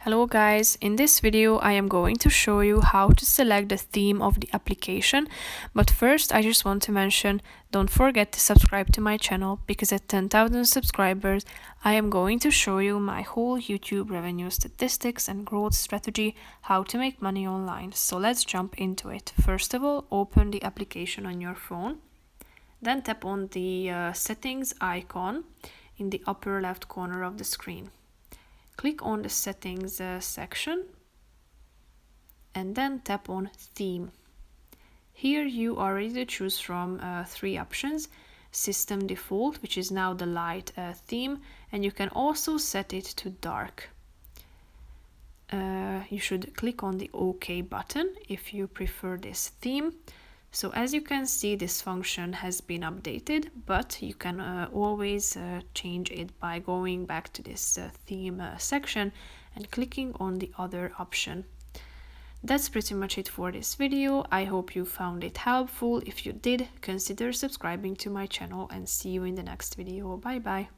Hello guys, in this video I am going to show you how to select the theme of the application, but first I just want to mention, don't forget to subscribe to my channel because at 10,000 subscribers I am going to show you my whole YouTube revenue statistics and growth strategy, how to make money online. So let's jump into it. First of all, open the application on your phone, then tap on the settings icon in the upper left corner of the screen. Click on the settings section and then tap on theme. Here you are ready to choose from three options: system default, which is now the light theme, and you can also set it to dark. You should click on the OK button if you prefer this theme. So as you can see, this function has been updated, but you can always change it by going back to this theme section and clicking on the other option. That's pretty much it for this video. I hope you found it helpful. If you did, consider subscribing to my channel and see you in the next video. Bye bye.